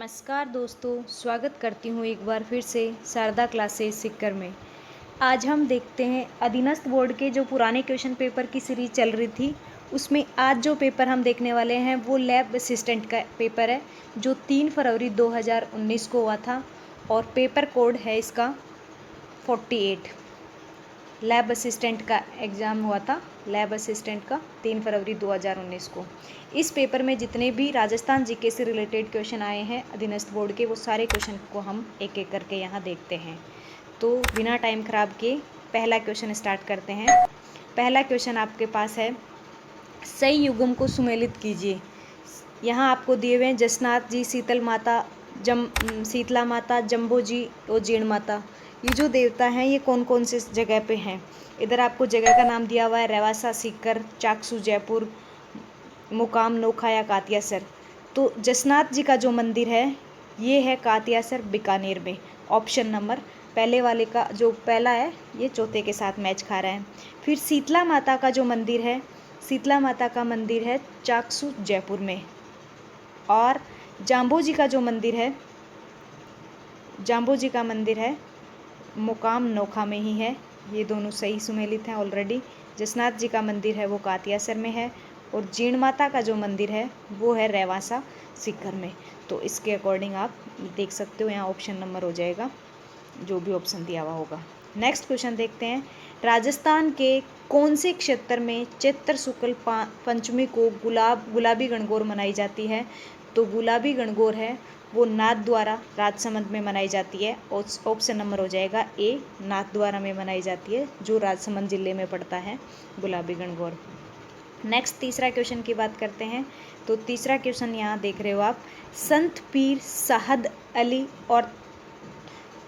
नमस्कार दोस्तों, स्वागत करती हूँ एक बार फिर से शारदा क्लासेस सीकर में। आज हम देखते हैं अधीनस्थ बोर्ड के जो पुराने क्वेश्चन पेपर की सीरीज चल रही थी, उसमें आज जो पेपर हम देखने वाले हैं वो लैब असिस्टेंट का पेपर है, जो 3 फरवरी 2019 को हुआ था और पेपर कोड है इसका 48। लैब असिस्टेंट का एग्ज़ाम हुआ था, लैब असिस्टेंट का 3 फरवरी 2019 को। इस पेपर में जितने भी राजस्थान जीके से रिलेटेड क्वेश्चन आए हैं अधीनस्थ बोर्ड के, वो सारे क्वेश्चन को हम एक एक करके यहाँ देखते हैं। तो बिना टाइम ख़राब किए पहला क्वेश्चन स्टार्ट करते हैं। पहला क्वेश्चन आपके पास है, सही युग्म को सुमेलित कीजिए। यहाँ आपको दिए हुए हैं जसनाथ जी, शीतल माता, शीतला माता, जम्बो जी और जीण माता। ये जो देवता हैं ये कौन कौन से जगह पे हैं? इधर आपको जगह का नाम दिया हुआ है, रेवासा, सीकर, चाकसू, जयपुर, मुकाम, नोखा या कातियासर। तो जसनाथ जी का जो मंदिर है ये है कातियासर, बीकानेर में। ऑप्शन नंबर पहले वाले का जो पहला है ये चौथे के साथ मैच खा रहा है। फिर शीतला माता का जो मंदिर है, शीतला माता का मंदिर है चाकसू, जयपुर में। और जाम्बो जी का जो मंदिर है, जाम्बो जी का मंदिर है मुकाम, नोखा में ही है। ये दोनों सही सुमेलित हैं ऑलरेडी। जसनाथ जी का मंदिर है वो कातियासर में है और जीण माता का जो मंदिर है वो है रेवासा, सीकर में। तो इसके अकॉर्डिंग आप देख सकते हो, यहाँ ऑप्शन नंबर हो जाएगा जो भी ऑप्शन दिया हुआ होगा। नेक्स्ट क्वेश्चन देखते हैं, राजस्थान के कौन से क्षेत्र में चैत्र शुक्ल पंचमी को गुलाबी गणगौर मनाई जाती है? तो गुलाबी गणगौर है वो नाथद्वारा राजसमंद में मनाई जाती है। और ऑप्शन नंबर हो जाएगा ए, नाथद्वारा में मनाई जाती है, जो राजसमंद जिले में पड़ता है गुलाबी गणगौर। नेक्स्ट तीसरा क्वेश्चन की बात करते हैं। तो तीसरा क्वेश्चन यहाँ देख रहे हो आप, संत पीर साहद अली और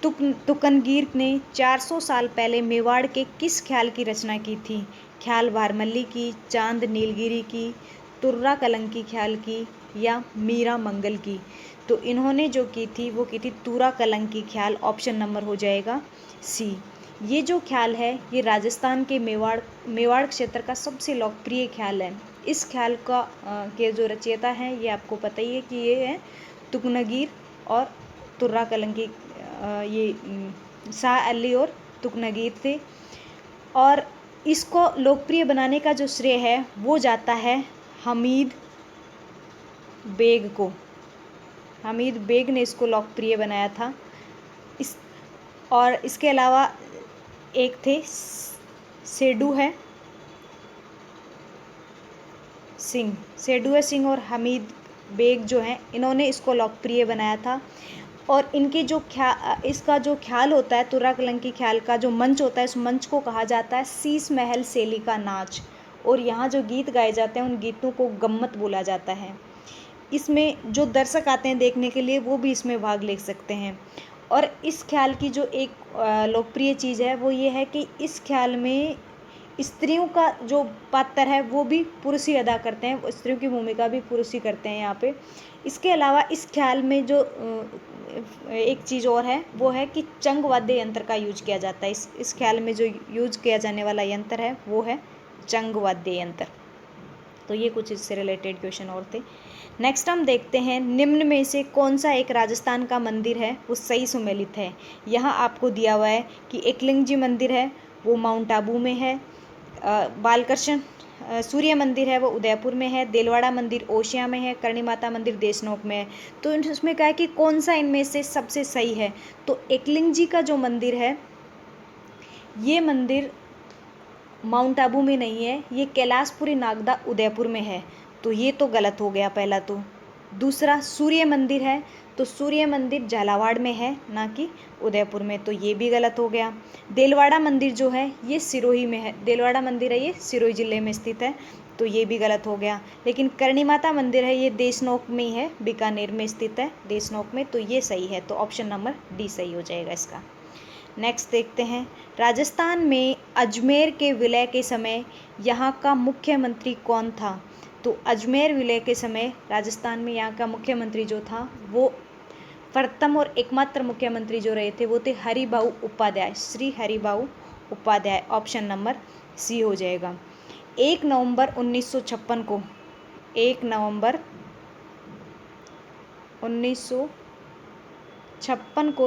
तुकनगीर ने 400 साल पहले मेवाड़ के किस ख्याल की रचना की थी? ख्याल भारमल्ली की, चांद नीलगिरी की, तुर्रा कलंकी ख्याल की या मीरा मंगल की? तो इन्होंने जो की थी वो की थी तुर्रा कलंकी ख्याल। ऑप्शन नंबर हो जाएगा सी। ये जो ख्याल है ये राजस्थान के मेवाड़ क्षेत्र का सबसे लोकप्रिय ख्याल है। इस ख्याल का के जो रचयिता हैं ये आपको पता ही है कि ये है तुकनगीर और तुर्रा कलंकी। ये शाह अली और तुकनगीर थे। और इसको लोकप्रिय बनाने का जो श्रेय है वो जाता है हमीद बेग को। हमीद बेग ने इसको लोकप्रिय बनाया था। और इसके अलावा एक थे सेडू है सिंह और हमीद बेग जो हैं इन्होंने इसको लोकप्रिय बनाया था। और इनके जो इसका जो ख्याल होता है, तुर्रा कलंकी ख्याल का जो मंच होता है, इस मंच को कहा जाता है शीश महल शैली का नाच। और यहाँ जो गीत गाए जाते हैं उन गीतों को गम्मत बोला जाता है। इसमें जो दर्शक आते हैं देखने के लिए वो भी इसमें भाग ले सकते हैं। और इस ख्याल की जो एक लोकप्रिय चीज़ है वो ये है कि इस ख्याल में स्त्रियों का जो पात्र है वो भी पुरुष ही अदा करते हैं, स्त्रियों की भूमिका भी पुरुष ही करते हैं यहाँ पे। इसके अलावा इस ख्याल में जो एक चीज़ और है वो है कि चंग वाद्य यंत्र का यूज किया जाता है। इस ख्याल में जो यूज किया जाने वाला यंत्र है वो है चंग वाद्य यंत्र। तो ये कुछ इससे रिलेटेड क्वेश्चन और थे। नेक्स्ट हम देखते हैं, निम्न में से कौन सा एक राजस्थान का मंदिर है वो सही सुमेलित है? यहाँ आपको दिया हुआ है कि एकलिंग जी मंदिर है वो माउंट आबू में है, बालकृष्ण सूर्य मंदिर है वो उदयपुर में है, देलवाड़ा मंदिर ओशिया में है, करणी माता मंदिर देशनोक में है। तो इसमें क्या है कि कौन सा इनमें से सबसे सही है? तो एकलिंग जी का जो मंदिर है ये मंदिर माउंट आबू में नहीं है, ये कैलाशपुरी नागदा उदयपुर में है। तो ये तो गलत हो गया पहला। तो दूसरा सूर्य मंदिर है, तो सूर्य मंदिर झालावाड़ में है ना कि उदयपुर में, तो ये भी गलत हो गया। देलवाड़ा मंदिर जो है ये सिरोही में है, देलवाड़ा मंदिर है ये सिरोही जिले में स्थित है, तो ये भी गलत हो गया। लेकिन करणी माता मंदिर है ये देशनोक में ही है, बीकानेर में स्थित है देशनोक में, तो ये सही है। तो ऑप्शन नंबर डी सही हो जाएगा इसका। नेक्स्ट देखते हैं, राजस्थान में अजमेर के विलय के समय यहाँ का मुख्यमंत्री कौन था? तो अजमेर विलय के समय राजस्थान में यहाँ का मुख्यमंत्री जो था वो प्रथम और एकमात्र मुख्यमंत्री जो रहे थे वो थे Haribhau Upadhyay, Shri Haribhau Upadhyay. Option number C हो जाएगा। 1 नवंबर 1956 को 1 नवंबर 1956 56 को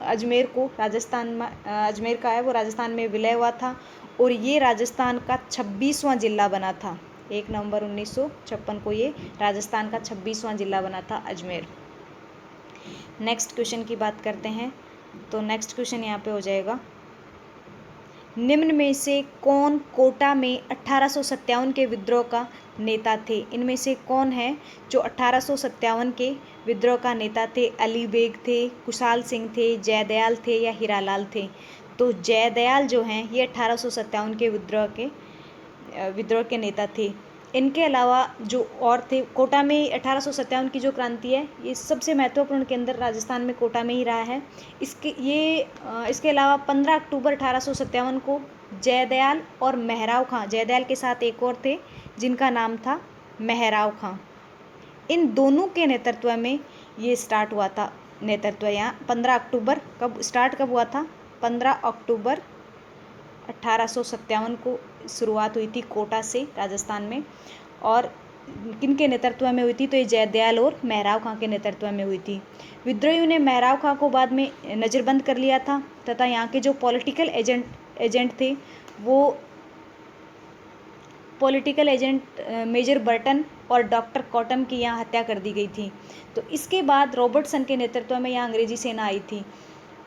अजमेर को राजस्थान में, अजमेर का है वो राजस्थान में विलय हुआ था और ये राजस्थान का 26वां जिला बना था। 1 नवंबर 1956 को ये राजस्थान का 26वां जिला बना था अजमेर। नेक्स्ट क्वेश्चन की बात करते हैं। तो नेक्स्ट क्वेश्चन यहाँ पे हो जाएगा, निम्न में से कौन कोटा में 1857 के विद्रोह का नेता थे? इनमें से कौन है जो 1857 के विद्रोह का नेता थे? अली बेग थे, कुशाल सिंह थे, जयदयाल थे या हीरालाल थे? तो जयदयाल जो हैं ये 1857 के विद्रोह के नेता थे। इनके अलावा जो और थे, कोटा में 1857 की जो क्रांति है ये सबसे महत्वपूर्ण केंद्र राजस्थान में कोटा में ही रहा है। इसके अलावा 15 अक्टूबर 1857 को जयदयाल और मेहराव खां, जयदयाल के साथ एक और थे जिनका नाम था मेहराव खां, इन दोनों के नेतृत्व में ये स्टार्ट हुआ था। नेतृत्व यहाँ 15 अक्टूबर कब हुआ था? 15 अक्टूबर 1857 को शुरुआत हुई थी कोटा से राजस्थान में। और किनके नेतृत्व में हुई थी? तो ये जयदयाल और मेहराव खां के नेतृत्व में हुई थी। विद्रोहियों ने मेहराव खां को बाद में नज़रबंद कर लिया था तथा यहाँ के जो पॉलिटिकल एजेंट थे वो मेजर बर्टन और डॉक्टर कॉटम की यहाँ हत्या कर दी गई थी। तो इसके बाद रॉबर्टसन के नेतृत्व में यहाँ अंग्रेजी सेना आई थी।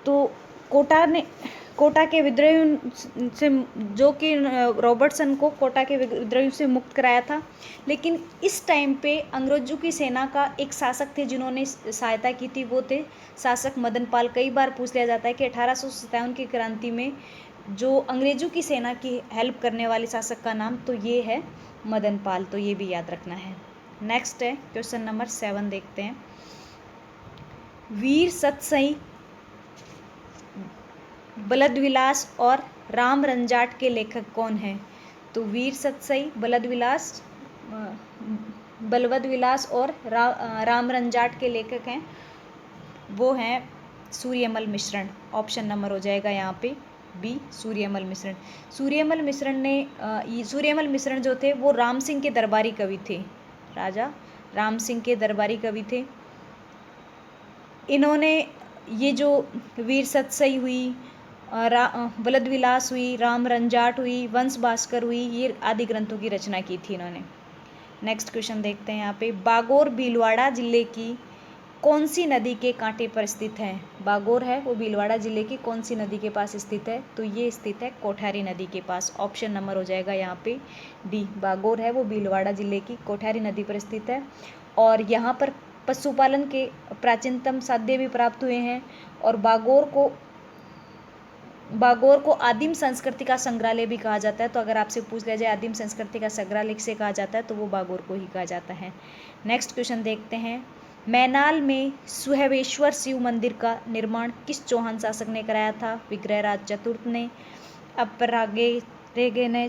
तो कोटा के विद्रोहियों से, जो कि रॉबर्टसन को कोटा के विद्रोहियों से मुक्त कराया था, लेकिन इस टाइम पे अंग्रेजों की सेना का एक शासक थे जिन्होंने सहायता की थी, वो थे शासक मदन पाल। कई बार पूछ लिया जाता है कि 1857 की क्रांति में जो अंग्रेजों की सेना की हेल्प करने वाले शासक का नाम, तो ये है मदन पाल, तो ये भी याद रखना है। नेक्स्ट है क्वेश्चन नंबर 7, देखते हैं। वीर सतसई, बलद विलास और राम रंजाट के लेखक कौन हैं? तो वीर सतसई, बलवद विलास और राम रंजाट के लेखक हैं वो हैं सूर्यमल मिश्रण। ऑप्शन नंबर हो जाएगा यहाँ पे बी, सूर्यमल मिश्रण। सूर्यमल मिश्रण जो थे वो राम सिंह के दरबारी कवि थे, राजा राम सिंह के दरबारी कवि थे। इन्होंने ये जो वीर सतसई हुई, बलद विलास हुई, राम रंजाट हुई, वंश भास्कर हुई, ये आदि ग्रंथों की रचना की थी इन्होंने। नेक्स्ट क्वेश्चन देखते हैं यहाँ पे, बागोर भीलवाड़ा जिले की कौन सी नदी के कांटे पर स्थित है? बागोर है वो भीलवाड़ा जिले की कौन सी नदी के पास स्थित है? तो ये स्थित है कोठारी नदी के पास। ऑप्शन नंबर हो जाएगा यहाँ पे डी, बागोर है वो भीलवाड़ा जिले की कोठारी नदी पर स्थित है। और यहाँ पर पशुपालन के प्राचीनतम साध्य भी प्राप्त हुए हैं। और बागोर को आदिम संस्कृति का संग्रहालय भी कहा जाता है। तो अगर आपसे पूछ लिया जाए आदिम संस्कृति का संग्रहालय किसे कहा जाता है, तो वो बागोर को ही कहा जाता है। नेक्स्ट क्वेश्चन देखते हैं, मैनाल में सुहेवेश्वर शिव मंदिर का निर्माण किस चौहान शासक ने कराया था? विग्रहराज चतुर्थ ने, अपरागे ने,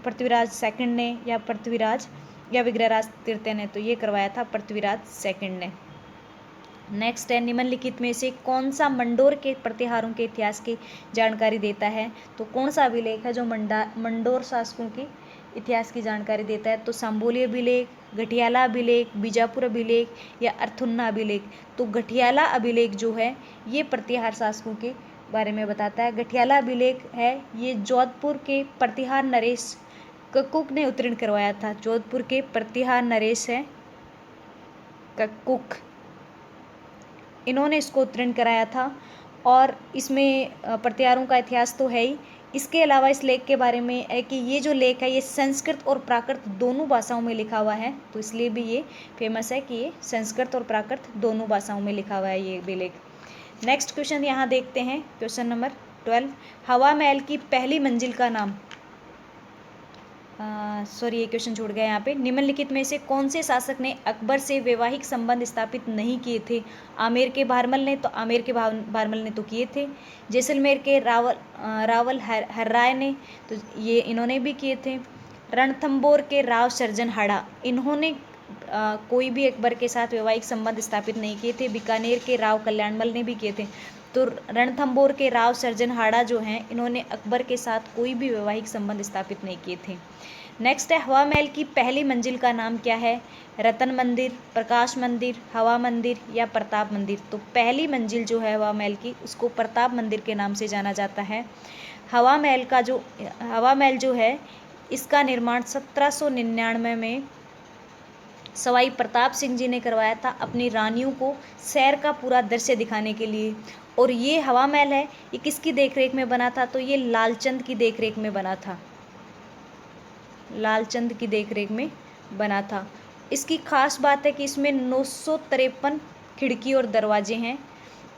पृथ्वीराज सेकंड ने या विग्रहराज तृतीय ने? तो ये करवाया था पृथ्वीराज सेकंड ने। नेक्स्ट है, निम्नलिखित में से कौन सा मंडोर के प्रतिहारों के इतिहास की जानकारी देता है? तो कौन सा अभिलेख है जो मंडोर शासकों की इतिहास की जानकारी देता है? तो सांभोली अभिलेख, गठियाला अभिलेख, बीजापुर अभिलेख या अर्थुन्ना अभिलेख? तो गठियाला अभिलेख जो है ये प्रतिहार शासकों के बारे में बताता है। गठियाला अभिलेख है ये जोधपुर के प्रतिहार नरेश कक्कुक ने उत्तीर्ण करवाया था। जोधपुर के प्रतिहार नरेश है कक्कुक, इन्होंने इसको उत्तीर्ण कराया था। और इसमें प्रतिहारों का इतिहास तो है ही, इसके अलावा इस लेख के बारे में है कि ये जो लेख है ये संस्कृत और प्राकृत दोनों भाषाओं में लिखा हुआ है, तो इसलिए भी ये फेमस है कि ये संस्कृत और प्राकृत दोनों भाषाओं में लिखा हुआ है ये भी लेख। नेक्स्ट क्वेश्चन यहाँ देखते हैं, क्वेश्चन नंबर 12, हवा महल की पहली मंजिल का नाम, ये क्वेश्चन छूट गया यहाँ पे। निम्नलिखित में से कौन से शासक ने अकबर से वैवाहिक संबंध स्थापित नहीं किए थे? आमेर के भारमल ने, तो आमेर के भारमल ने तो किए थे। जैसलमेर के रावल हर्राय ने, तो ये इन्होंने भी किए थे। रणथंबोर के राव सर्जनहाड़ा, इन्होंने कोई भी अकबर के साथ वैवाहिक संबंध स्थापित नहीं किए थे। बीकानेर के राव कल्याणमल ने भी किए थे। तो रणथंबोर के राव सर्जनहाड़ा जो हैं इन्होंने अकबर के साथ कोई भी वैवाहिक संबंध स्थापित नहीं किए थे। नेक्स्ट है हवा महल की पहली मंजिल का नाम क्या है? रतन मंदिर, प्रकाश मंदिर, हवा मंदिर या प्रताप मंदिर। तो पहली मंजिल जो है हवा महल की उसको प्रताप मंदिर के नाम से जाना जाता है। हवा महल जो है इसका निर्माण 1799 में सवाई प्रताप सिंह जी ने करवाया था अपनी रानियों को शहर का पूरा दृश्य दिखाने के लिए। और ये हवा महल है ये किसकी देखरेख में बना था? तो ये लालचंद की देखरेख में बना था, लालचंद की देखरेख में बना था। इसकी खास बात है कि इसमें 953 खिड़की और दरवाजे हैं।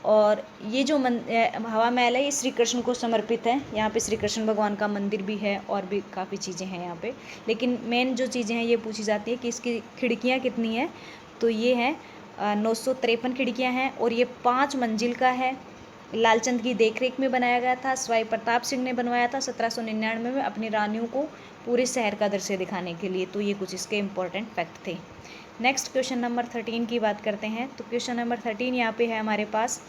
और ये जो हवा महल है ये श्री कृष्ण को समर्पित है। यहाँ पे श्री कृष्ण भगवान का मंदिर भी है और भी काफ़ी चीज़ें हैं यहाँ पे। लेकिन मेन जो चीज़ें हैं ये पूछी जाती है कि इसकी खिड़कियाँ कितनी हैं। तो ये है 953 खिड़कियाँ हैं और ये 5 मंजिल का है। लालचंद की देखरेख में बनाया गया था। सवाई प्रताप सिंह ने बनवाया था 1799 में अपनी रानियों को पूरे शहर का दृश्य दिखाने के लिए। तो ये कुछ इसके इम्पोर्टेंट फैक्ट थे। नेक्स्ट क्वेश्चन नंबर 13 की बात करते हैं। तो क्वेश्चन नंबर 13 यहाँ पे है हमारे पास,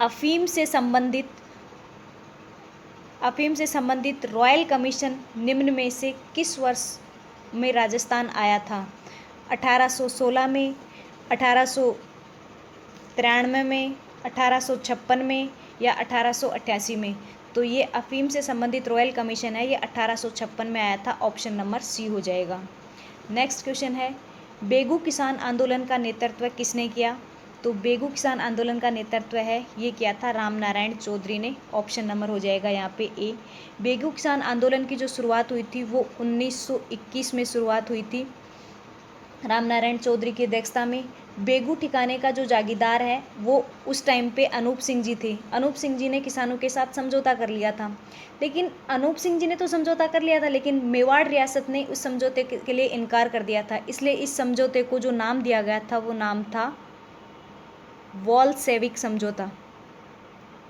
अफीम से संबंधित रॉयल कमीशन निम्न में से किस वर्ष में राजस्थान आया था? 1816 में, 1893 में, 1856 में या 1888 में। तो ये अफीम से संबंधित रॉयल कमीशन है ये 1856 में आया था। ऑप्शन नंबर सी हो जाएगा। नेक्स्ट क्वेश्चन है, बेगू किसान आंदोलन का नेतृत्व किसने किया? तो बेगू किसान आंदोलन का नेतृत्व है ये किया था राम नारायण चौधरी ने। ऑप्शन नंबर हो जाएगा यहाँ पे ए। बेगू किसान आंदोलन की जो शुरुआत हुई थी वो 1921 में शुरुआत हुई थी राम नारायण चौधरी की अध्यक्षता में। बेगू ठिकाने का जो जागीरदार है वो उस टाइम पे अनूप सिंह जी थे। अनूप सिंह जी ने किसानों के साथ समझौता कर लिया था। लेकिन अनूप सिंह जी ने तो समझौता कर लिया था लेकिन मेवाड़ रियासत ने उस समझौते के लिए इनकार कर दिया था। इसलिए इस समझौते को जो नाम दिया गया था वो नाम था वॉलसेविक समझौता।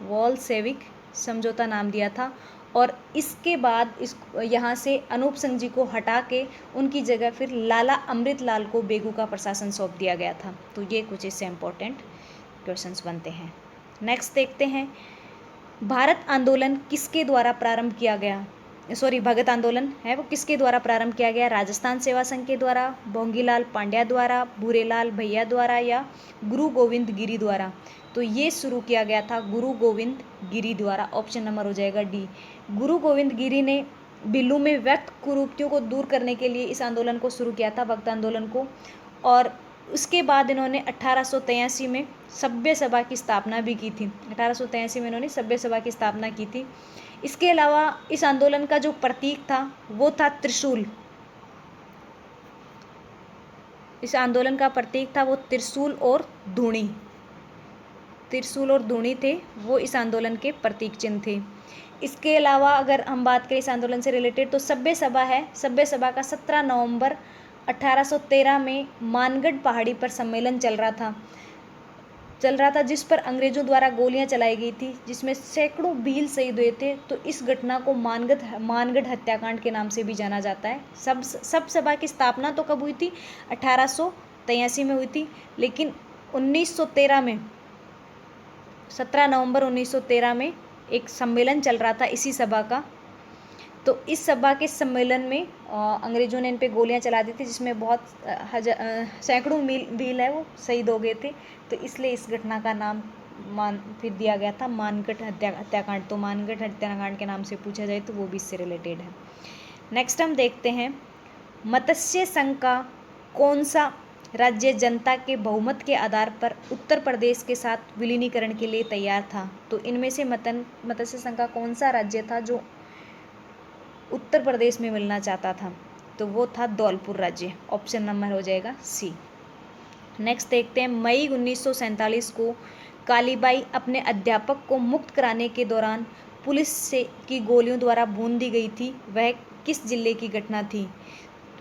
वॉलसेविक समझौता नाम दिया था। और इसके बाद यहाँ से अनूप सिंह जी को हटा के उनकी जगह फिर लाला अमृतलाल को बेगू का प्रशासन सौंप दिया गया था। तो ये कुछ इससे इम्पोर्टेंट क्वेश्चंस बनते हैं। नेक्स्ट देखते हैं, भारत आंदोलन किसके द्वारा प्रारंभ किया गया? भगत आंदोलन है वो किसके द्वारा प्रारंभ किया गया? राजस्थान सेवा संघ के द्वारा, भोंगीलाल पांड्या द्वारा, भूरेलाल भैया द्वारा या गुरु गोविंद गिरी द्वारा। तो ये शुरू किया गया था गुरु गोविंद गिरी द्वारा। ऑप्शन नंबर हो जाएगा डी। गुरु गोविंद गिरी ने बिल्लू में व्यक्त कुरीतियों को दूर करने के लिए इस आंदोलन को शुरू किया था, भक्त आंदोलन को। और उसके बाद इन्होंने 1883 में सभ्य सभा की स्थापना भी की थी। 1883 में इन्होंने सभ्य सभा की स्थापना की थी। इसके अलावा इस आंदोलन का जो प्रतीक था वो था त्रिशूल। इस आंदोलन का प्रतीक था वो त्रिशूल और धूणी। त्रिशूल और धूणी थे वो इस आंदोलन के प्रतीक चिन्ह थे। इसके अलावा अगर हम बात करें इस आंदोलन से रिलेटेड तो सभ्य सभा है। सभ्य सभा का 17 नवंबर 1813 में मानगढ़ पहाड़ी पर सम्मेलन चल रहा था जिस पर अंग्रेजों द्वारा गोलियां चलाई गई थी जिसमें सैकड़ों भील शहीद हुए थे। तो इस घटना को मानगढ़ हत्याकांड के नाम से भी जाना जाता है। सब सभा की स्थापना तो कब हुई थी? 1883 में हुई थी। लेकिन 1913 में 17 नवंबर 1913 में एक सम्मेलन चल रहा था इसी सभा का। तो इस सभा के सम्मेलन में अंग्रेजों ने इन पे गोलियां चला दी थी जिसमें बहुत सैकड़ों भील है वो शहीद हो गए थे। तो इसलिए इस घटना का नाम फिर दिया गया था मानगढ़ हत्याकांड। तो मानगढ़ हत्याकांड के नाम से पूछा जाए तो वो भी इससे रिलेटेड है। नेक्स्ट हम देखते हैं, मत्स्य संघ का कौन सा राज्य जनता के बहुमत के आधार पर उत्तर प्रदेश के साथ विलीनीकरण के लिए तैयार था? तो इनमें से मत्स्य संघ का कौन सा राज्य था जो उत्तर प्रदेश में मिलना चाहता था? तो वो था धौलपुर राज्य। ऑप्शन नंबर हो जाएगा सी। नेक्स्ट देखते हैं, मई 1947 को कालीबाई अपने अध्यापक को मुक्त कराने के दौरान पुलिस की गोलियों द्वारा भून दी गई थी। वह किस जिले की घटना थी?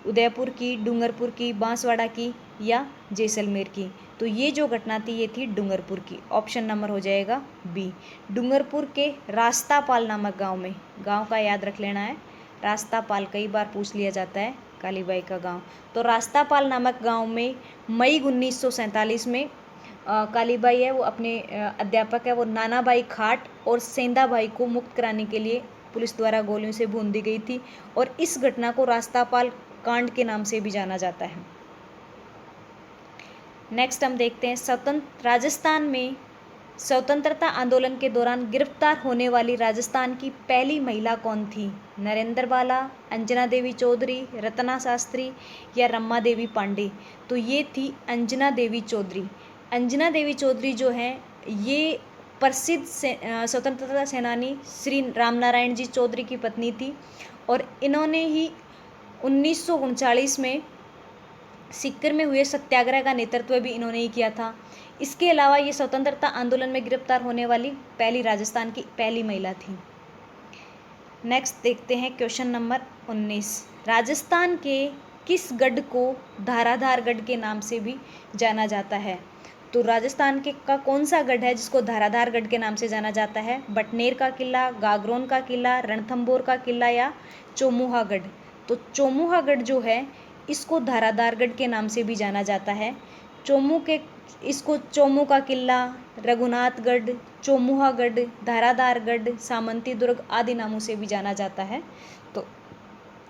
उदयपुर की, डूंगरपुर की, बांसवाड़ा की या जैसलमेर की? तो ये जो घटना थी ये थी डूंगरपुर की। ऑप्शन नंबर हो जाएगा बी। डूंगरपुर के रास्तापाल नामक गांव में, गांव का याद रख लेना है, रास्तापाल कई बार पूछ लिया जाता है कालीबाई का गांव। तो रास्तापाल नामक गांव में मई 1947 में कालीबाई है वो अपने अध्यापक है वो नानाबाई खाट और सेंधाबाई को मुक्त कराने के लिए पुलिस द्वारा गोलियों से भून दी गई थी और इस घटना को रास्तापाल कांड के नाम से भी जाना जाता है। नेक्स्ट हम देखते हैं राजस्थान में स्वतंत्रता आंदोलन के दौरान गिरफ्तार होने वाली राजस्थान की पहली महिला कौन थी? नरेंद्र बाला, अंजना देवी चौधरी, रत्ना शास्त्री या रमा देवी पांडे? तो ये थी अंजना देवी चौधरी। अंजना देवी चौधरी जो हैं ये प्रसिद्ध स्वतंत्रता सेनानी श्री रामनारायण जी चौधरी की पत्नी थी और इन्होंने ही 1939 में सीकर में हुए सत्याग्रह का नेतृत्व भी इन्होंने ही किया था। इसके अलावा ये स्वतंत्रता आंदोलन में गिरफ्तार होने वाली पहली राजस्थान की पहली महिला थी। नेक्स्ट देखते हैं क्वेश्चन नंबर 19। राजस्थान के किस गढ़ को धाराधार गढ़ के नाम से भी जाना जाता है? तो राजस्थान के का कौन सा गढ़ है जिसको धाराधार गढ़ के नाम से जाना जाता है? बटनेर का किला, गागरोन का किला, रणथंभौर का किला या चौमुहागढ़? तो चौमुहागढ़ जो है इसको धाराधारगढ़ के नाम से भी जाना जाता है। इसको चौमू का किला, रघुनाथगढ़, चौमुहागढ़, धाराधारगढ़, सामंती दुर्ग आदि नामों से भी जाना जाता है। तो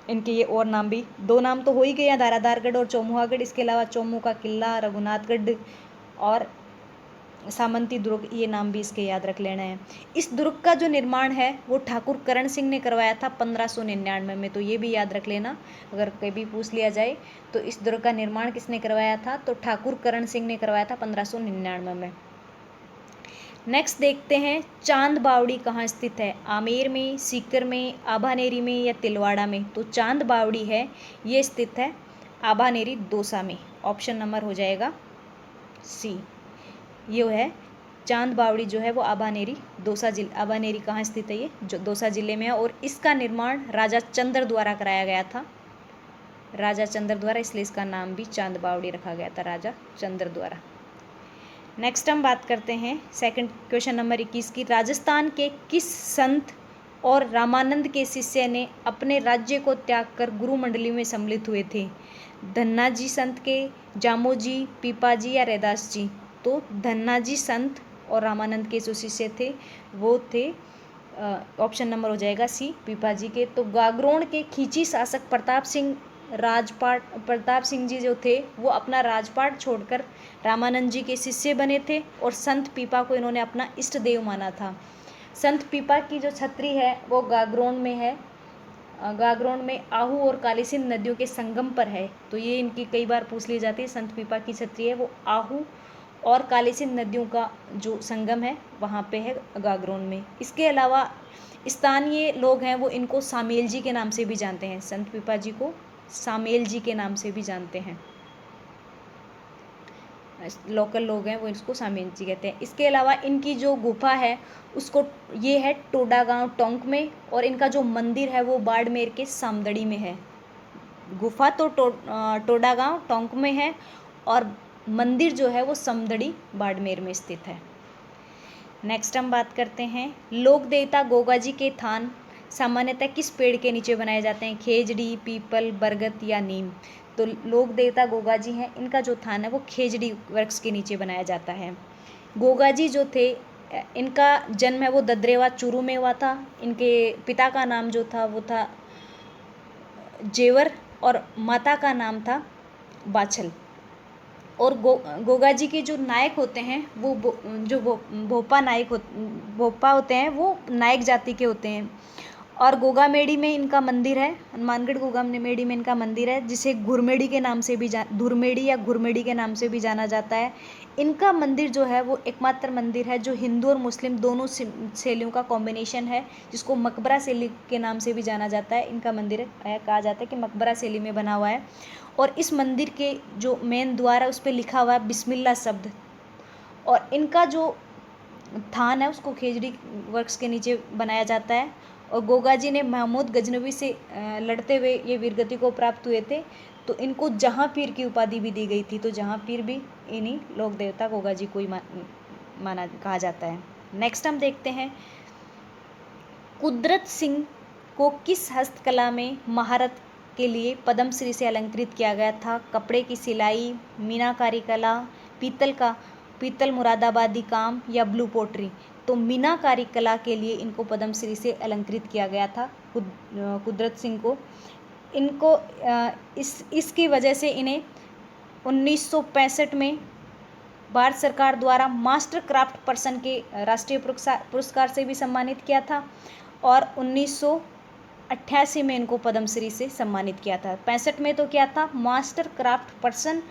इनके ये और नाम भी, दो नाम तो हो ही गए, धाराधारगढ़ और चौमुहागढ़। इसके अलावा चौमू का किला, रघुनाथगढ़ और सामंती दुर्ग, ये नाम भी इसके याद रख लेना है। इस दुर्ग का जो निर्माण है वो ठाकुर करण सिंह ने करवाया था 1599 में, तो ये भी याद रख लेना अगर कभी पूछ लिया जाए। तो इस दुर्ग का निर्माण किसने करवाया था? तो ठाकुर करण सिंह ने करवाया था 1599 में। नेक्स्ट देखते हैं चांद बावड़ी कहाँ स्थित है? आमेर में, सीकर में, आभानेरी में या तिलवाड़ा में? तो चांद बावड़ी है ये स्थित है आभानेरी दौसा में। ऑप्शन नंबर हो जाएगा सी। ये है चांद बावड़ी जो है वो आभानेरी दौसा जिला। आभानेरी कहाँ स्थित है? ये जो दौसा जिले में है और इसका निर्माण राजा चंद्र द्वारा कराया गया था। राजा चंद्र द्वारा, इसलिए इसका नाम भी चांद बावड़ी रखा गया था, राजा चंद्र द्वारा। नेक्स्ट हम बात करते हैं सेकंड क्वेश्चन नंबर 21 की। राजस्थान के किस संत और रामानंद के शिष्य ने अपने राज्य को त्याग कर गुरु मंडली में सम्मिलित हुए थे? धन्नाजी संत के, जामोजी, पीपाजी या रैदास जी? तो धन्नाजी संत और रामानंद के जो शिष्य थे वो थे, ऑप्शन नंबर हो जाएगा सी, पीपाजी के। तो गागरोन के खींची शासक प्रताप सिंह जी जो थे वो अपना राजपाट छोड़कर रामानंद जी के शिष्य बने थे और संत पीपा को इन्होंने अपना इष्ट देव माना था। संत पीपा की जो छत्री है वो गागरोन में है। गागरोन में आहू और काली सिंध नदियों के संगम पर है, तो ये इनकी कई बार पूछ ली जाती है। संत पीपा की छत्री है वो आहू और काली सिंध नदियों का जो संगम है वहाँ पे है गागरोन में। इसके अलावा स्थानीय लोग हैं वो इनको सामेल जी के नाम से भी जानते हैं। संत पीपा जी को सामेल जी के नाम से भी जानते हैं। लोकल लोग हैं वो इसको सामेल जी कहते हैं। इसके अलावा इनकी जो गुफा है उसको, ये है टोडा गांव टोंक में और इनका जो मंदिर है वो बाड़मेर के सामदड़ी में है। गुफा तो टोडा गांव टोंक में है और मंदिर जो है वो समदड़ी बाड़मेर में स्थित है। नेक्स्ट हम बात करते हैं लोक देवता गोगा जी के थान सामान्यतः किस पेड़ के नीचे बनाए जाते हैं? खेजड़ी, पीपल, बरगद या नीम? तो लोक देवता गोगा जी हैं, इनका जो थान है वो खेजड़ी वृक्ष के नीचे बनाया जाता है। गोगा जी जो थे इनका जन्म है वो ददरेवा चूरू में हुआ था। इनके पिता का नाम जो था वो था जेवर और माता का नाम था बाछल। और गोगा जी के जो नायक होते हैं वो भोपा होते हैं, वो नायक जाति के होते हैं। और गोगामेड़ी में इनका मंदिर है, हनुमानगढ़ गोगामेड़ी में इनका मंदिर है जिसे घुरमेड़ी के नाम से भी धुरमेड़ी या घुरमेड़ी के नाम से भी जाना जाता है। इनका मंदिर जो है वो एकमात्र मंदिर है जो हिंदू और मुस्लिम दोनों शैलियों का कॉम्बिनेशन है, जिसको मकबरा शैली के नाम से भी जाना जाता है। इनका मंदिर कहा जाता है कि मकबरा शैली में बना हुआ है। और इस मंदिर के जो मेन द्वार है उस पर लिखा हुआ है बिस्मिल्लाह शब्द। और इनका जो थान है उसको खेजड़ी वृक्ष के नीचे बनाया जाता है। और गोगा जी ने महमूद गजनवी से लड़ते हुए ये वीरगति को प्राप्त हुए थे, तो इनको जहाँ पीर की उपाधि भी दी गई थी। तो जहाँ पीर भी इन्हीं लोक देवता गोगा जी को ही माना कहा जाता है। नेक्स्ट हम देखते हैं कुदरत सिंह को किस हस्तकला में महारत के लिए पद्मश्री से अलंकृत किया गया था? कपड़े की सिलाई, मीनाकारी कला, पीतल मुरादाबादी काम या ब्लू पोट्री? तो मीनाकारी कला के लिए इनको पद्मश्री से अलंकृत किया गया था, कुदरत सिंह को। इनको इसकी वजह से इन्हें 1965 में भारत सरकार द्वारा मास्टर क्राफ्ट पर्सन के राष्ट्रीय पुरस्कार से भी सम्मानित किया था, और 1988 में इनको पद्मश्री से सम्मानित किया था। 65 में तो क्या था, मास्टर क्राफ्ट पर्सन,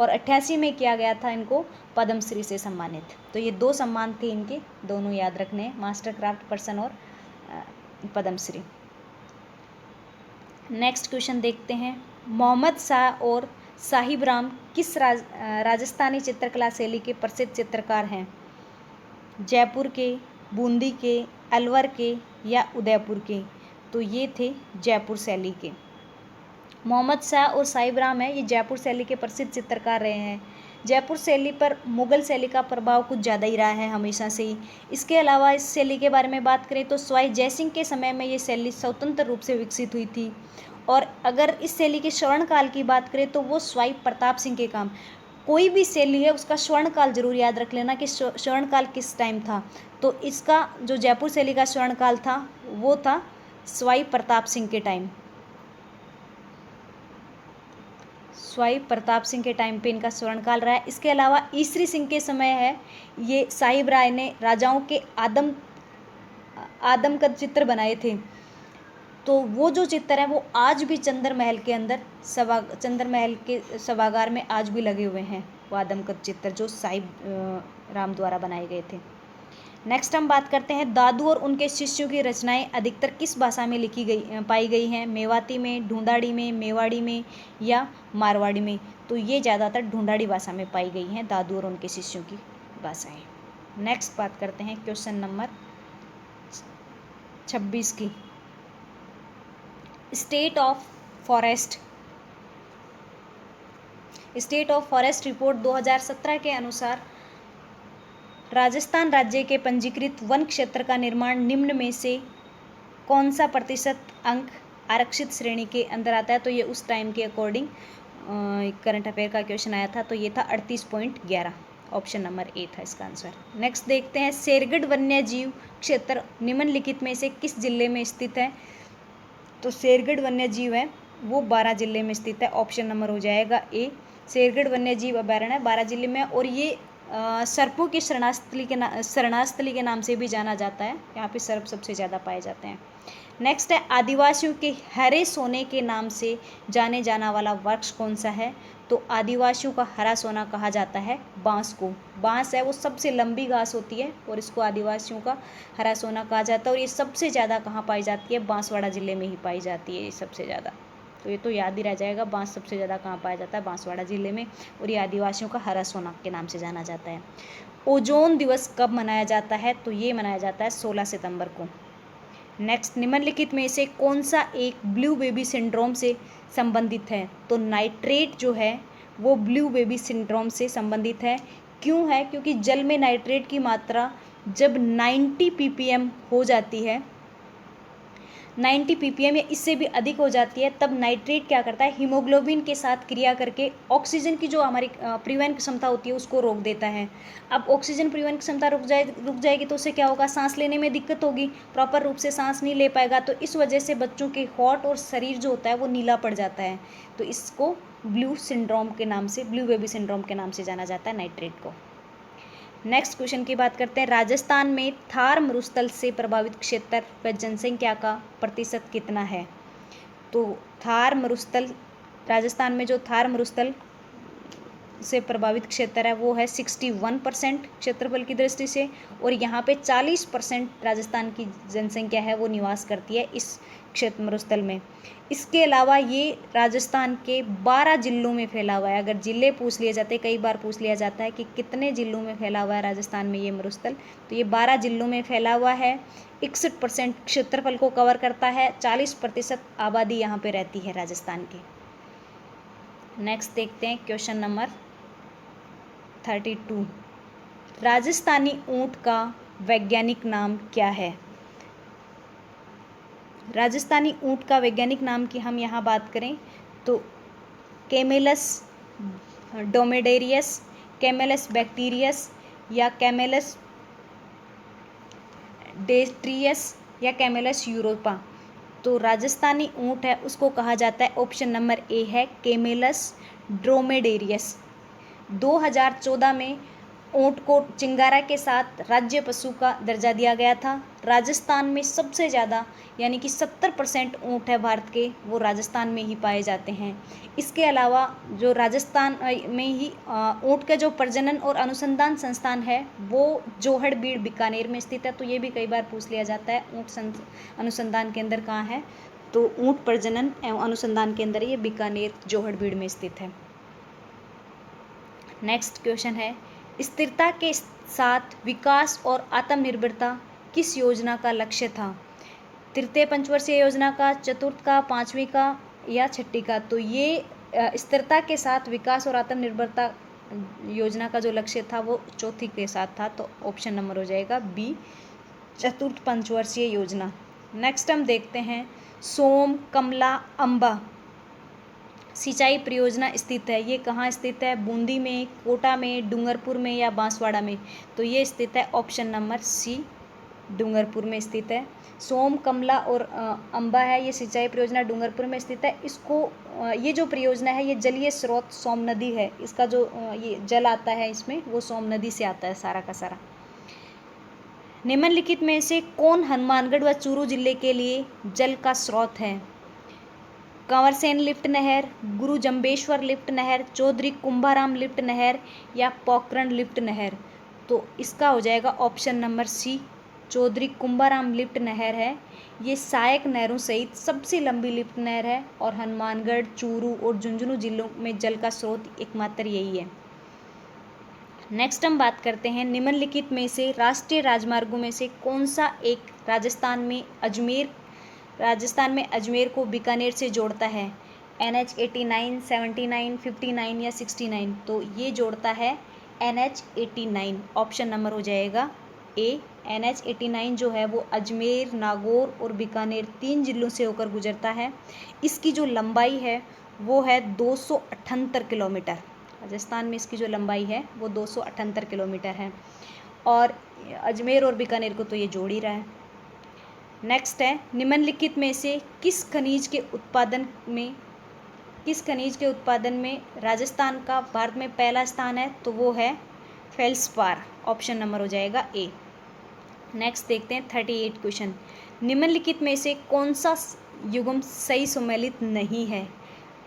और 88 में किया गया था इनको पद्मश्री से सम्मानित। तो ये 2 सम्मान थे इनके, दोनों याद रखने हैं, मास्टर क्राफ्ट पर्सन और पद्मश्री। नेक्स्ट क्वेश्चन देखते हैं। मोहम्मद शाह और साहिब राम किस राजस्थानी चित्रकला शैली के प्रसिद्ध चित्रकार हैं? जयपुर के, बूंदी के, अलवर के या उदयपुर के? तो ये थे जयपुर शैली के। मोहम्मद शाह और साहिब राम है, ये जयपुर शैली के प्रसिद्ध चित्रकार रहे हैं। जयपुर शैली पर मुग़ल शैली का प्रभाव कुछ ज़्यादा ही रहा है हमेशा से ही। इसके अलावा इस शैली के बारे में बात करें तो सवाई जयसिंह के समय में ये शैली स्वतंत्र रूप से विकसित हुई थी। और अगर इस शैली के स्वर्णकाल की बात करें तो वो सवाई प्रताप सिंह के काम। कोई भी शैली है उसका स्वर्णकाल जरूर याद रख लेना कि स्वर्णकाल किस टाइम था। तो इसका जो जयपुर शैली का स्वर्णकाल था वो था सवाई प्रताप सिंह के टाइम। सवाई प्रताप सिंह के टाइम पे इनका स्वर्णकाल रहा है। इसके अलावा ईसरी सिंह के समय है, ये साहिब राय ने राजाओं के आदमकद चित्र बनाए थे। तो वो जो चित्र हैं वो आज भी चंद्र महल के सभागार में आज भी लगे हुए हैं, वो आदमकद चित्र जो साहिब राम द्वारा बनाए गए थे। नेक्स्ट हम बात करते हैं, दादू और उनके शिष्यों की रचनाएं अधिकतर किस भाषा में पाई गई हैं? मेवाती में, ढूंढाड़ी में, मेवाड़ी में या मारवाड़ी में? तो ये ज़्यादातर ढूंढाड़ी भाषा में पाई गई हैं, दादू और उनके शिष्यों की भाषाएं। नेक्स्ट बात करते हैं क्वेश्चन नंबर 26 की। स्टेट ऑफ फॉरेस्ट रिपोर्ट 2017 के अनुसार राजस्थान राज्य के पंजीकृत वन क्षेत्र का निर्माण निम्न में से कौन सा प्रतिशत अंक आरक्षित श्रेणी के अंदर आता है? तो ये उस टाइम के अकॉर्डिंग करंट अफेयर का क्वेश्चन आया था, तो ये था 38.11, ऑप्शन नंबर ए था इसका आंसर। नेक्स्ट देखते हैं, शेरगढ़ वन्य जीव क्षेत्र निम्नलिखित में से किस जिले में स्थित है? तो शेरगढ़ वन्य जीव है वो 12 जिले में स्थित है, ऑप्शन नंबर हो जाएगा ए। शेरगढ़ वन्य जीव अभयारण्य 12 जिले में, और ये सर्पों की शरणास्थली के नाम से भी जाना जाता है। यहाँ पे सर्प सबसे ज़्यादा पाए जाते हैं। नेक्स्ट है, आदिवासियों के हरे सोने के नाम से जाने जाना वाला वृक्ष कौन सा है? तो आदिवासियों का हरा सोना कहा जाता है बांस को। बांस है वो सबसे लंबी घास होती है और इसको आदिवासियों का हरा सोना कहा जाता है। और ये सबसे ज़्यादा कहाँ पाई जाती है? बांसवाड़ा ज़िले में ही पाई जाती है ये सबसे ज़्यादा। तो ये तो याद ही रह जाएगा, बांस सबसे ज़्यादा कहाँ पाया जाता है? बांसवाड़ा ज़िले में, और ये आदिवासियों का हरा सोना के नाम से जाना जाता है। ओजोन दिवस कब मनाया जाता है? तो ये मनाया जाता है 16 सितंबर को। नेक्स्ट, निम्नलिखित में से कौन सा एक ब्लू बेबी सिंड्रोम से संबंधित है? तो नाइट्रेट जो है वो ब्लू बेबी सिंड्रोम से संबंधित है। क्यों है? क्योंकि जल में नाइट्रेट की मात्रा जब 90 ppm हो जाती है, 90 ppm या इससे भी अधिक हो जाती है, तब नाइट्रेट क्या करता है? हीमोग्लोबिन के साथ क्रिया करके ऑक्सीजन की जो हमारी परिवहन की क्षमता होती है उसको रोक देता है। अब ऑक्सीजन परिवहन की क्षमता रुक जाएगी तो उससे क्या होगा? सांस लेने में दिक्कत होगी, प्रॉपर रूप से सांस नहीं ले पाएगा। तो इस वजह से बच्चों के हॉट और शरीर जो होता है वो नीला पड़ जाता है। तो इसको ब्लू बेबी सिंड्रोम के नाम से जाना जाता है, नाइट्रेट को। नेक्स्ट क्वेश्चन की बात करते हैं, राजस्थान में थार मरुस्थल से प्रभावित क्षेत्र व जनसंख्या का प्रतिशत कितना है? तो थार मरुस्थल, राजस्थान में जो थार मरुस्थल से प्रभावित क्षेत्र है वो है 61% क्षेत्रफल की दृष्टि से, और यहाँ पे 40% राजस्थान की जनसंख्या है वो निवास करती है इस क्षेत्र मरुस्थल में। इसके अलावा ये राजस्थान के 12 जिलों में फैला हुआ है। अगर जिले पूछ लिए जाते, कई बार पूछ लिया जाता है कि कितने जिलों में फैला हुआ है राजस्थान में ये मरुस्थल, तो ये 12 जिलों में फैला हुआ है। 61% क्षेत्रफल को कवर करता है, 40% आबादी यहाँ पे रहती है राजस्थान की। नेक्स्ट देखते हैं क्वेश्चन नंबर 32, राजस्थानी ऊंट का वैज्ञानिक नाम क्या है? राजस्थानी ऊंट का वैज्ञानिक नाम की हम यहाँ बात करें तो कैमेलस ड्रोमेडेरियस, कैमेलस बैक्टीरियस या कैमेलस डेट्रियस या कैमेलस यूरोपा। तो राजस्थानी ऊँट है उसको कहा जाता है, ऑप्शन नंबर ए है कैमेलस ड्रोमेडेरियस। 2014 में ऊँट को चिंगारा के साथ राज्य पशु का दर्जा दिया गया था। राजस्थान में सबसे ज़्यादा यानी कि 70% ऊँट है भारत के, वो राजस्थान में ही पाए जाते हैं। इसके अलावा जो राजस्थान में ही ऊँट का जो प्रजनन और अनुसंधान संस्थान है वो जोहड़बीड़ बीकानेर में स्थित है। तो ये भी कई बार पूछ लिया जाता है ऊँट अनुसंधान केंद्र कहाँ है, तो ऊँट प्रजनन एवं अनुसंधान केंद्र ये बीकानेर जोहड़बीड़ में स्थित है। नेक्स्ट क्वेश्चन है, स्थिरता के साथ विकास और आत्मनिर्भरता किस योजना का लक्ष्य था? तृतीय पंचवर्षीय योजना का, चतुर्थ का, पांचवी का या छठी का? तो ये स्थिरता के साथ विकास और आत्मनिर्भरता योजना का जो लक्ष्य था वो चौथी के साथ था। तो ऑप्शन नंबर हो जाएगा बी, चतुर्थ पंचवर्षीय योजना। नेक्स्ट हम देखते हैं, सोम, कमला, अम्बा सिंचाई परियोजना स्थित है, ये कहाँ स्थित है? बूंदी में, कोटा में, डूंगरपुर में या बांसवाड़ा में? तो ये स्थित है ऑप्शन नंबर सी, डूंगरपुर में स्थित है। सोम, कमला और अम्बा है, ये सिंचाई परियोजना डूंगरपुर में स्थित है। इसको ये जो परियोजना है ये जलीय स्रोत सोम नदी है, इसका जो ये जल आता है इसमें वो सोम नदी से आता है सारा का सारा। निम्नलिखित में से कौन हनुमानगढ़ व चूरू जिले के लिए जल का स्रोत है? कंवरसेन लिफ्ट नहर, गुरु जम्बेश्वर लिफ्ट नहर, चौधरी कुंभाराम लिफ्ट नहर या पोखरण लिफ्ट नहर? तो इसका हो जाएगा option number C, Chaudhary Kumbharam lift नहर है। ये सहायक नहरों सहित सबसे लंबी लिफ्ट नहर है और हनुमानगढ़, चूरू और झुंझुनू जिलों में जल का स्रोत एकमात्र यही है। नेक्स्ट हम बात करते हैं, निम्नलिखित में से राष्ट्रीय राजमार्गों में से कौन सा एक राजस्थान में अजमेर को बीकानेर से जोड़ता है? NH 89, 79, 59 या 69? तो ये जोड़ता है NH 89, ऑप्शन नंबर हो जाएगा ए। NH 89 जो है वो अजमेर, नागौर और बीकानेर 3 जिलों से होकर गुजरता है। इसकी जो लंबाई है वो है 278 किलोमीटर। राजस्थान में इसकी जो लंबाई है वो 278 किलोमीटर है और अजमेर और बीकानेर को तो ये जोड़ ही रहा है। नेक्स्ट है, निम्नलिखित में से किस खनिज के उत्पादन में राजस्थान का भारत में पहला स्थान है? तो वो है फेल्सपार, ऑप्शन नंबर हो जाएगा ए। नेक्स्ट देखते हैं 38 क्वेश्चन, निम्नलिखित में से कौन सा युग्म सही सुमेलित नहीं है?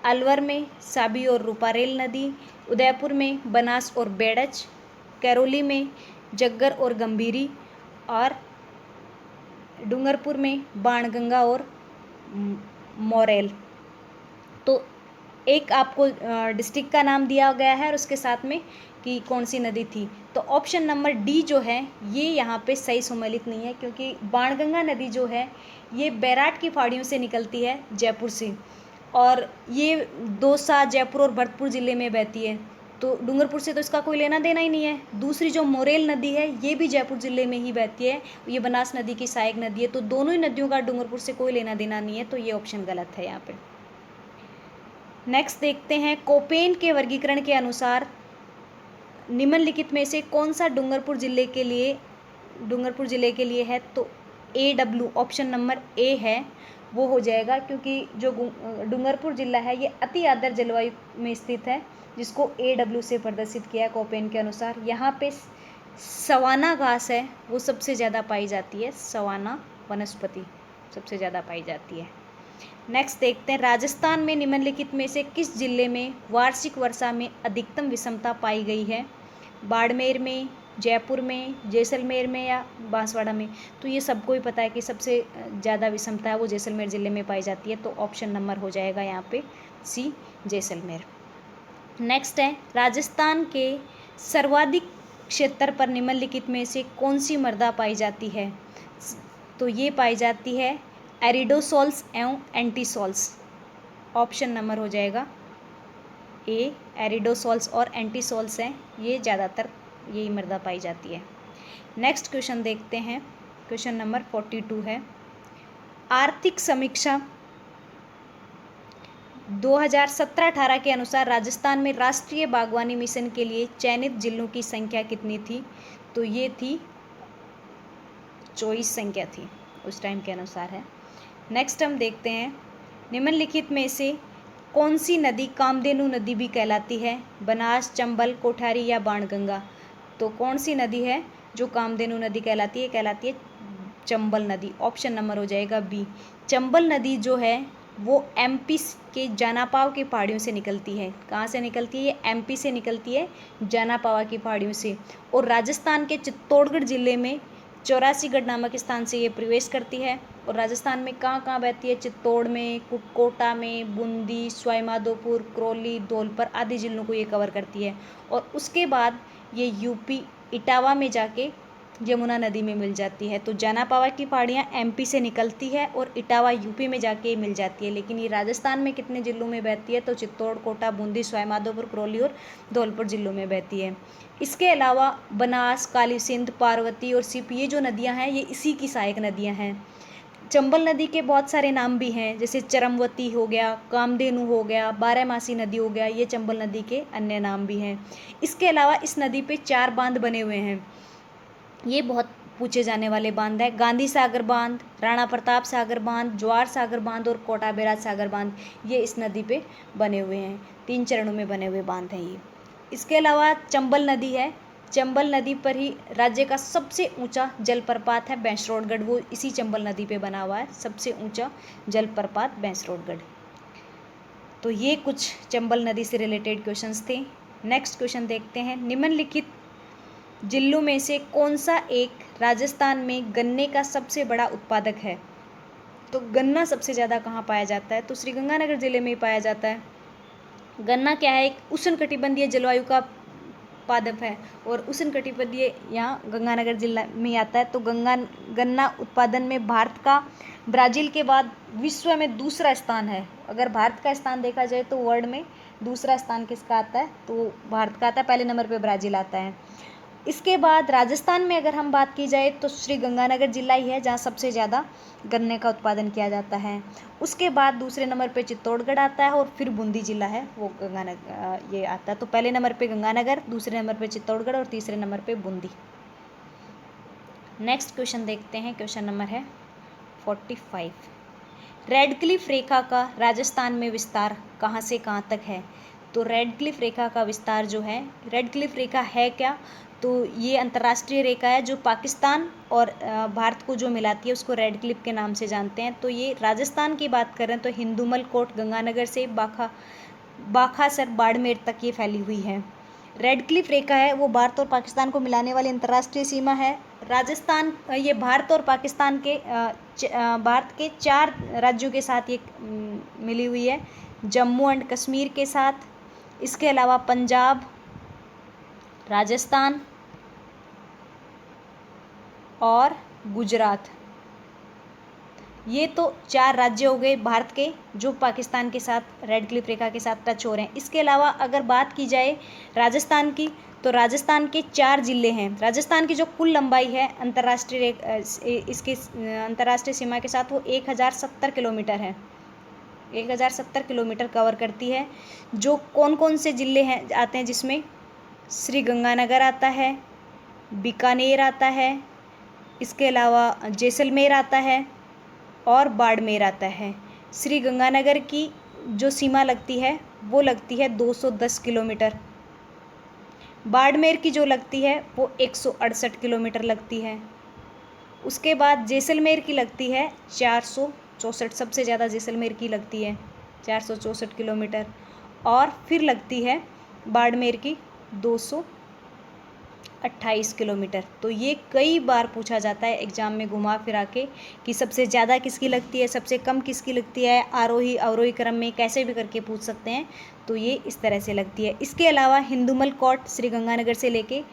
अलवर में साबी और रूपारेल नदी, उदयपुर में बनास और बेड़च, करौली में जग्गर और गंभीरी और डूंगरपुर में बाणगंगा और मोरेल। तो एक आपको डिस्ट्रिक्ट का नाम दिया गया है और उसके साथ में कि कौन सी नदी थी। तो ऑप्शन नंबर डी जो है ये यहाँ पे सही सुमेलित नहीं है, क्योंकि बाणगंगा नदी जो है ये बैराट की पहाड़ियों से निकलती है जयपुर से, और ये दौसा, जयपुर और भरतपुर ज़िले में बहती है। तो डूंगरपुर से तो इसका कोई लेना देना ही नहीं है। दूसरी जो मोरेल नदी है ये भी जयपुर ज़िले में ही बहती है, ये बनास नदी की सहायक नदी है। तो दोनों ही नदियों का डूंगरपुर से कोई लेना देना नहीं है, तो ये ऑप्शन गलत है यहाँ पे। नेक्स्ट देखते हैं, कोपेन के वर्गीकरण के अनुसार निम्नलिखित में से कौन सा डूंगरपुर ज़िले के लिए है? तो AW, ऑप्शन नंबर ए है वो हो जाएगा, क्योंकि जो डूंगरपुर जिला है ये अति आर्द्र जलवायु में स्थित है, जिसको AW से प्रदर्शित किया है कोपेन के अनुसार। यहाँ पे सवाना घास है वो सबसे ज़्यादा पाई जाती है, सवाना वनस्पति सबसे ज़्यादा पाई जाती है। नेक्स्ट देखते हैं, राजस्थान में निम्नलिखित में से किस जिले में वार्षिक वर्षा में अधिकतम विषमता पाई गई है? बाड़मेर में, जयपुर में, जैसलमेर में या बांसवाड़ा में? तो ये सबको ही पता है कि सबसे ज़्यादा विषमता है वो जैसलमेर ज़िले में पाई जाती है। तो ऑप्शन नंबर हो जाएगा यहाँ पे सी, जैसलमेर। नेक्स्ट है, राजस्थान के सर्वाधिक क्षेत्र पर निम्नलिखित में से कौन सी मृदा पाई जाती है? तो ये पाई जाती है एरिडोसॉल्स एवं एंटीसॉल्स, ऑप्शन नंबर हो जाएगा ए, एरिडोसॉल्स और एंटीसॉल्स हैं, ये ज़्यादातर यही मृदा पाई जाती है। नेक्स्ट क्वेश्चन देखते हैं, क्वेश्चन नंबर 42 है, आर्थिक समीक्षा 2017-18 के अनुसार राजस्थान में राष्ट्रीय बागवानी मिशन के लिए चयनित जिलों की संख्या कितनी थी? तो ये थी 24 संख्या थी उस टाइम के अनुसार है। नेक्स्ट हम देखते हैं, निम्नलिखित में से कौन सी नदी कामधेनु नदी भी कहलाती है? बनास, चंबल, कोठारी या बाणगंगा? तो कौन सी नदी है जो कामधेनु नदी कहलाती है? कहलाती है चंबल नदी। ऑप्शन नंबर हो जाएगा बी। चंबल नदी जो है वो एमपी के जानापाव की पहाड़ियों से निकलती है। कहाँ से निकलती है? ये एमपी से निकलती है, जानापावा की पहाड़ियों से, और राजस्थान के चित्तौड़गढ़ जिले में 84गढ़ नामक स्थान से ये प्रवेश करती है। और राजस्थान में कहाँ कहाँ बहती है? चित्तौड़ में, कोटा में, बूंदी, सवाईमाधोपुर, करौली, धौलपुर आदि जिलों को ये कवर करती है। और उसके बाद ये यूपी इटावा में जाके यमुना नदी में मिल जाती है। तो जानापावा की पहाड़ियाँ एमपी से निकलती है और इटावा यूपी में जाके मिल जाती है। लेकिन ये राजस्थान में कितने जिलों में बहती है? तो चित्तौड़, कोटा, बूंदी, सवाईमाधोपुर, करौली और धौलपुर जिलों में बहती है। इसके अलावा बनास, काली सिंध, पार्वती और सिप, ये जो नदियाँ हैं ये इसी की सहायक नदियाँ हैं। चंबल नदी के बहुत सारे नाम भी हैं, जैसे चरमवती हो गया, कामधेनु हो गया, बारहमासी नदी हो गया, ये चंबल नदी के अन्य नाम भी हैं। इसके अलावा इस नदी पे 4 बांध बने हुए हैं, ये बहुत पूछे जाने वाले बांध है। गांधी सागर बांध, राणा प्रताप सागर बांध, जवाहर सागर बांध और कोटा बैराज सागर बांध, ये इस नदी पे बने हुए हैं। 3 चरणों में बने हुए बांध हैं ये। इसके अलावा चंबल नदी है, चंबल नदी पर ही राज्य का सबसे ऊंचा जलप्रपात है भैंसरोडगढ़, वो इसी चंबल नदी पे बना हुआ है सबसे ऊंचा जलप्रपात भैंसरोडगढ़। तो ये कुछ चंबल नदी से रिलेटेड क्वेश्चंस थे। नेक्स्ट क्वेश्चन देखते हैं, निम्नलिखित जिलों में से कौन सा एक राजस्थान में गन्ने का सबसे बड़ा उत्पादक है? तो गन्ना सबसे ज़्यादा कहाँ पाया जाता है? तो श्रीगंगानगर जिले में ही पाया जाता है। गन्ना क्या है? एक उष्णकटिबंधीय जलवायु का पादप है और उष्णकटिबंधीय यहाँ गंगानगर जिला में आता है। तो गन्ना उत्पादन में भारत का ब्राज़ील के बाद विश्व में दूसरा स्थान है। अगर भारत का स्थान देखा जाए तो वर्ल्ड में दूसरा स्थान किसका आता है? तो भारत का आता है, पहले नंबर पे ब्राज़ील आता है। इसके बाद राजस्थान में अगर हम बात की जाए तो श्री गंगानगर जिला ही है जहाँ सबसे ज़्यादा गन्ने का उत्पादन किया जाता है। उसके बाद दूसरे नंबर पे चित्तौड़गढ़ आता है और फिर बूंदी जिला है वो गंगानगर ये आता है। तो पहले नंबर पे गंगानगर, दूसरे नंबर पे चित्तौड़गढ़ और तीसरे नंबर पे बूंदी। नेक्स्ट क्वेश्चन देखते हैं, क्वेश्चन नंबर है 45। रेड क्लिफ रेखा का राजस्थान में विस्तार कहाँ से कहाँ तक है? तो रेड क्लिफ रेखा का विस्तार जो है, रेड क्लिफ रेखा है क्या? तो ये अंतर्राष्ट्रीय रेखा है जो पाकिस्तान और भारत को जो मिलाती है उसको रेड क्लिफ के नाम से जानते हैं। तो ये राजस्थान की बात करें तो हिंदुमल कोट गंगानगर से बाखासर बाड़मेर तक ये फैली हुई है। रेड क्लिफ रेखा है वो भारत और पाकिस्तान को मिलाने वाली अंतर्राष्ट्रीय सीमा है। राजस्थान ये भारत और पाकिस्तान के भारत के 4 राज्यों के साथ ये मिली हुई है, जम्मू एंड कश्मीर के साथ, इसके अलावा पंजाब, राजस्थान और गुजरात, ये तो 4 राज्य हो गए भारत के जो पाकिस्तान के साथ रेड क्लिफ रेखा के साथ टच हो रहे हैं। इसके अलावा अगर बात की जाए राजस्थान की तो राजस्थान के 4 जिले हैं। राजस्थान की जो कुल लंबाई है अंतर्राष्ट्रीय इसके अंतर्राष्ट्रीय सीमा के साथ वो 1070 किलोमीटर है, 1070 किलोमीटर कवर करती है। जो कौन कौन से जिले हैं आते हैं जिसमें? श्री गंगानगर आता है, बीकानेर आता है, इसके अलावा जैसलमेर आता है और बाड़मेर आता है। श्री गंगानगर की जो सीमा लगती है वो लगती है 210 किलोमीटर, बाड़मेर की जो लगती है वो 168 किलोमीटर लगती है। उसके बाद जैसलमेर की लगती है 464, सबसे ज़्यादा जैसलमेर की लगती है 464 किलोमीटर, और फिर लगती है बाड़मेर की 228 किलोमीटर। तो ये कई बार पूछा जाता है एग्जाम में घुमा फिरा के कि सबसे ज़्यादा किसकी लगती है, सबसे कम किसकी लगती है, आरोही अवरोही क्रम में कैसे भी करके पूछ सकते हैं। तो ये इस तरह से लगती है। इसके अलावा हिंदुमल कोट श्री गंगानगर से लेके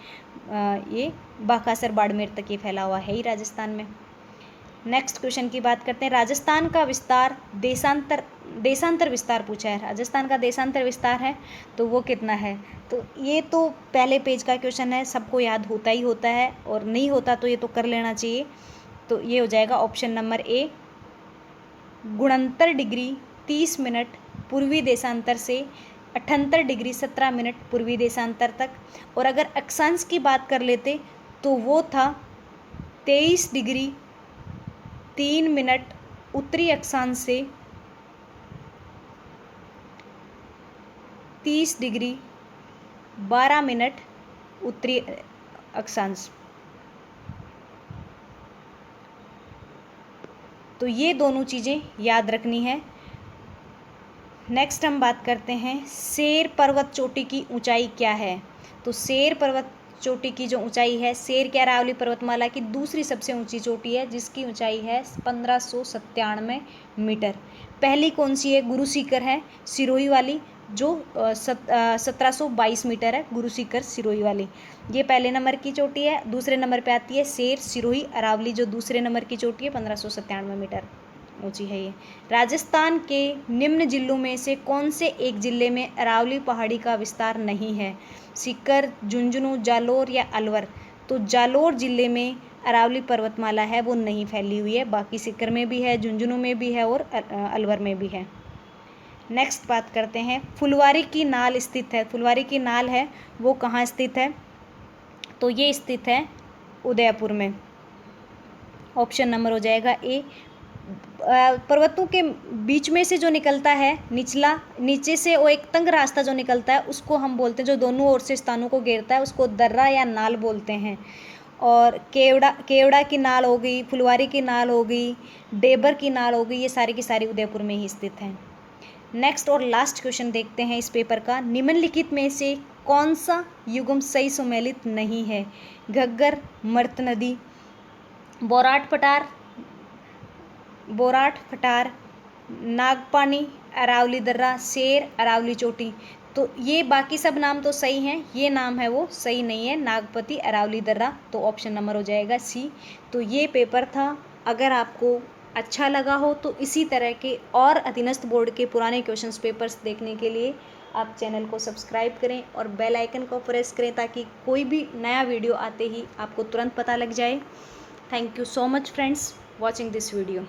ये बाखासर बाड़मेर तक ये फैला हुआ है ही राजस्थान में। नेक्स्ट क्वेश्चन की बात करते हैं, राजस्थान का विस्तार देशांतर विस्तार पूछा है। राजस्थान का देशांतर विस्तार है तो वो कितना है? तो ये तो पहले पेज का क्वेश्चन है, सबको याद होता ही होता है, और नहीं होता तो ये तो कर लेना चाहिए। तो ये हो जाएगा option number A, 69 degree 30 minute पूर्वी देशांतर से 78 डिग्री 17 मिनट पूर्वी देशांतर तक। और अगर अक्षांश की बात कर लेते तो वो था 23 डिग्री 3 मिनट उत्तरी अक्षांश से 30 डिग्री 12 मिनट उत्तरी अक्षांश। तो ये दोनों चीज़ें याद रखनी है। नेक्स्ट हम बात करते हैं शेर पर्वत चोटी की ऊंचाई क्या है। तो शेर पर्वत चोटी की जो ऊंचाई है, शेर की अरावली पर्वतमाला की दूसरी सबसे ऊंची चोटी है, जिसकी ऊंचाई है 1597 मीटर। पहली कौन सी है? गुरु सीकर है सिरोही वाली, जो 1722 मीटर है, गुरु सीकर सिरोही वाली। ये पहले नंबर की चोटी है। दूसरे नंबर पे आती है शेर सिरोही अरावली, जो दूसरे नंबर की चोटी है, 1597 मीटर ऊंची है ये। राजस्थान के निम्न जिलों में से कौन से एक जिले में अरावली पहाड़ी का विस्तार नहीं है? सीकर, झुंझुनू, जालोर या अलवर? तो जालोर जिले में अरावली पर्वतमाला है वो नहीं फैली हुई है, बाकी सीकर में भी है, झुंझुनू में भी है और अलवर में भी है। नेक्स्ट बात करते हैं, फुलवारी की नाल स्थित है। फुलवारी की नाल है वो कहाँ स्थित है? तो ये स्थित है उदयपुर में। ऑप्शन नंबर हो जाएगा ए। पर्वतों के बीच में से जो निकलता है नीचे से वो एक तंग रास्ता जो निकलता है, उसको हम बोलते हैं, जो दोनों ओर से स्थानों को घेरता है, उसको दर्रा या नाल बोलते हैं। और केवड़ा की नाल हो गई, फुलवारी की नाल हो गई, डेबर की नाल हो गई, ये सारी की सारी उदयपुर में ही स्थित हैं। नेक्स्ट और लास्ट क्वेश्चन देखते हैं इस पेपर का। निम्नलिखित में से कौन सा युग्म सही सुमेलित नहीं है? घग्गर, मर्त नदी, बोराट पठार, नागपानी, अरावली दर्रा, शेर, अरावली चोटी। तो ये बाकी सब नाम तो सही हैं, ये नाम है वो सही नहीं है, नागपति, अरावली दर्रा। तो ऑप्शन नंबर हो जाएगा सी। तो ये पेपर था। अगर आपको अच्छा लगा हो तो इसी तरह के और अधीनस्थ बोर्ड के पुराने क्वेश्चंस पेपर्स देखने के लिए आप चैनल को सब्सक्राइब करें और बेल आइकन को प्रेस करें, ताकि कोई भी नया वीडियो आते ही आपको तुरंत पता लग जाए। Thank you so much friends watching this video.